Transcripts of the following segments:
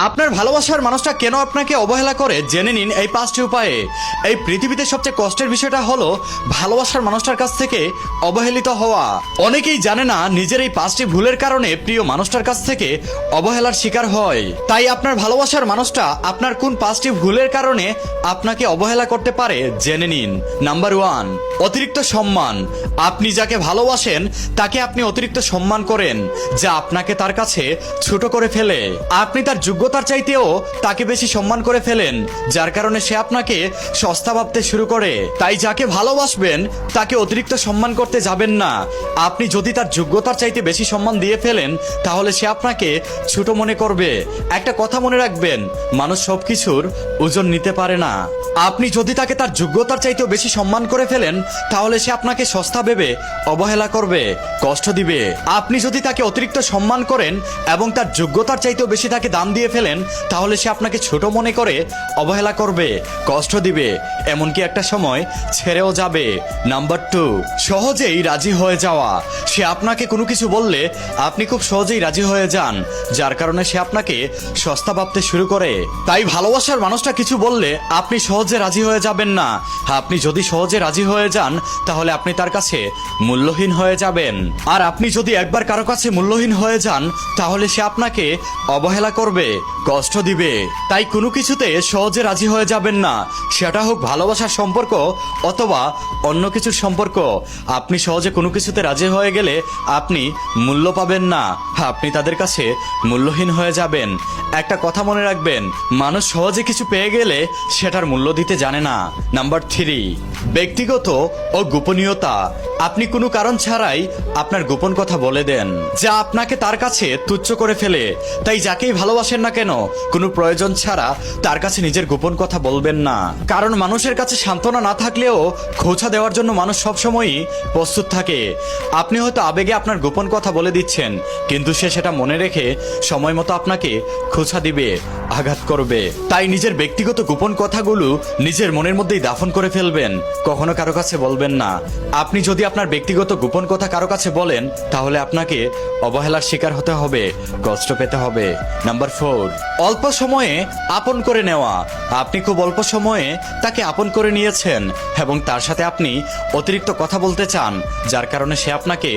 আপনার ভালোবাসার মানুষটা কেন আপনাকে অবহেলা করে জেনে নিন এই 5টি উপায়ে। এই পৃথিবীতে সবচেয়ে কষ্টের বিষয়টা হলো ভালোবাসার মানুষটার কাছ থেকে অবহেলিত হওয়া। অনেকেই জানে না নিজের এই 5টি ভুলের কারণে প্রিয় মানুষটার কাছ থেকে অবহেলার শিকার হয়। তাই আপনার ভালোবাসার মানুষটা আপনার কোন 5টি ভুলের কারণে আপনাকে অবহেলা করতে পারে জেনে নিন। নাম্বার 1, অতিরিক্ত সম্মান। আপনি যাকে ভালোবাসেন তাকে আপনি অতিরিক্ত সম্মান করেন, যা আপনাকে তার কাছে ছোট করে ফেলে। আপনি তার যোগ্যতার চাইতেও তাকে বেশি সম্মান করে ফেলেন, যার কারণে সে আপনাকে সস্তা ভাবতে শুরু করে। তাই যাকে ভালোবাসবেন তাকে অতিরিক্ত সম্মান করতে যাবেন না। আপনি যদি তার যোগ্যতার চাইতে বেশি সম্মান দিয়ে ফেলেন তাহলে সে আপনাকে ছোট মনে করবে। একটা কথা মনে রাখবেন, মানুষ সবকিছুর ওজন নিতে পারে না। আপনি যদি তাকে তার যোগ্যতার চাইতেও বেশি সম্মান করে ফেলেন তাহলে সে আপনাকে সস্তা ভেবে অবহেলা করবে, কষ্ট দিবে। আপনি যদি তাকে অতিরিক্ত সম্মান করেন এবং তার যোগ্যতার চাইতেও বেশি তাকে দাম দিয়ে ফেলেন তাহলে সে আপনাকে ছোট মনে করে অবহেলা করবে, কষ্ট দিবে, এমনকি একটা সময় ছেড়েও যাবে। নাম্বার 2, সহজেই রাজি হয়ে যাওয়া। সে আপনাকে কোনো কিছু বললে আপনি খুব সহজেই রাজি হয়ে যান, যার কারণে সে আপনাকে সস্তা ভাবতে শুরু করে। তাই ভালোবাসার মানুষটা কিছু বললে আপনি সহজে রাজি হয়ে যাবেন না। আপনি যদি সহজে রাজি হয়ে যান তাহলে আপনি তার কাছে মূল্যহীন হয়ে যাবেন। আর আপনি যদি একবার কারো কাছে মূল্যহীন হয়ে যান তাহলে সে আপনাকে অবহেলা করবে, কষ্ট দিবে। তাই কোনো কিছুতে সহজে রাজি হয়ে যাবেন না, সেটা হোক ভালোবাসার সম্পর্ক অথবা অন্য কিছুর সম্পর্ক। আপনি সহজে কোনো কিছুতে রাজি হয়ে গেলে আপনি মূল্য পাবেন না, আপনি তাদের কাছে মূল্যহীন হয়ে যাবেন। একটা কথা মনে রাখবেন, মানুষ সহজে কিছু পেয়ে গেলে সেটার মূল্য দিতে জানে না। নাম্বার 3, ব্যক্তিগত ও গোপনীয়তা। আপনি কোনো কারণ ছাড়াই আপনার গোপন কথা বলে দেন, যা আপনাকে তার কাছে তুচ্ছ করে ফেলে। তাই যাকেই ভালোবাসেন না কেন কোনো প্রয়োজন ছাড়া তার কাছে নিজের গোপন কথা বলবেন না। কারণ মানুষের কাছে সান্ত্বনা না থাকলেও খোঁচা দেওয়ার জন্য মানুষ সবসময়ই প্রস্তুত থাকে। আপনি হয়তো আবেগে আপনার গোপন কথা বলে দিচ্ছেন, কিন্তু সে সেটা মনে রেখে সময় মতো আপনাকে খোঁচা দিবে, আঘাত করবে। তাই নিজের ব্যক্তিগত গোপন কথাগুলো নিজের মনের মধ্যেই দাফন করে ফেলবেন, কখনো কারো কাছে বলবেন না। আপনি যদি আপনার ব্যক্তিগত গোপন কথা কারো কাছে বলেন তাহলে আপনাকে অবহেলার শিকার হতে হবে, কষ্ট পেতে হবে। নাম্বার 4, অল্প সময়ে আপন করে নেওয়া। আপনি খুব অল্প সময়ে তাকে আপন করে নিয়েছেন এবং তার সাথে আপনি অতিরিক্ত কথা বলতে চান, যার কারণে সে আপনাকে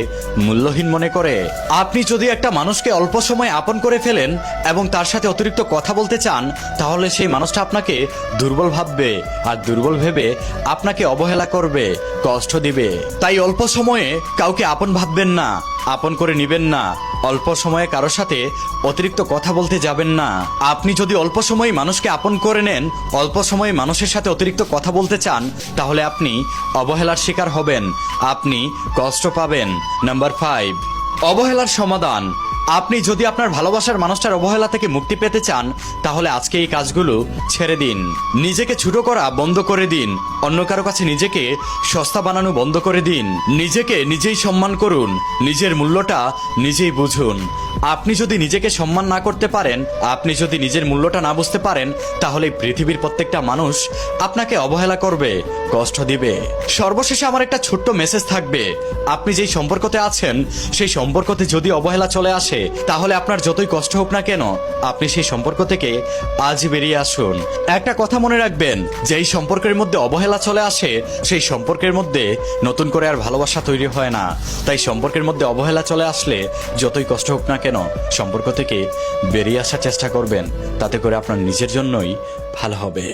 মূল্যহীন মনে করে। আপনি যদি একটা মানুষকে অল্প সময়ে আপন করে ফেলেন এবং তার সাথে অতিরিক্ত কথা বলতে চান তাহলে সেই মানুষটা আপনাকে দুর্বল ভাববে, আর দুর্বল ভেবে আপনাকে অবহেলা করবে, কষ্ট দিবে। তাই অল্প সময়ে কাউকে আপন ভাববেন না, আপন করে নিবেন না। অল্প সময়ে কারোর সাথে অতিরিক্ত কথা বলতে যাবেন না। আপনি যদি অল্প সময়ে মানুষকে আপন করে নেন, অল্প সময়ে মানুষের সাথে অতিরিক্ত কথা বলতে চান তাহলে আপনি অবহেলার শিকার হবেন, আপনি কষ্ট পাবেন। নাম্বার 5, অবহেলার সমাধান। আপনি যদি আপনার ভালোবাসার মানুষটার অবহেলা থেকে মুক্তি পেতে চান তাহলে আজকে এই কাজগুলো ছেড়ে দিন। নিজেকে ছোট করা বন্ধ করে দিন, অন্য কারো কাছে নিজেকে সস্তা বানানো বন্ধ করে দিন। নিজেকে নিজেই সম্মান করুন, নিজের মূল্যটা নিজেই বুঝুন। আপনি যদি নিজেকে সম্মান না করতে পারেন, আপনি যদি নিজের মূল্যটা না বুঝতে পারেন তাহলে পৃথিবীর প্রত্যেকটা মানুষ আপনাকে অবহেলা করবে, কষ্ট দিবে। সর্বশেষে আমার একটা ছোট্ট মেসেজ থাকবে, আপনি যেই সম্পর্কতে আছেন সেই সম্পর্কতে যদি অবহেলা চলে আসে তাহলে আপনার যতই কষ্ট হোক না কেন আপনি সেই সম্পর্ক থেকে আজই বেরিয়ে আসুন। একটা কথা মনে রাখবেন, যেই সম্পর্কের মধ্যে অবহেলা চলে আসে সেই সম্পর্কের মধ্যে নতুন করে আর ভালোবাসা তৈরি হয় না। তাই সম্পর্কের মধ্যে অবহেলা চলে আসলে যতই কষ্ট হোক না কেন সম্পর্ক থেকে বেরিয়ে আসার চেষ্টা করবেন, তাতে করে আপনার নিজের জন্যই ভালো হবে।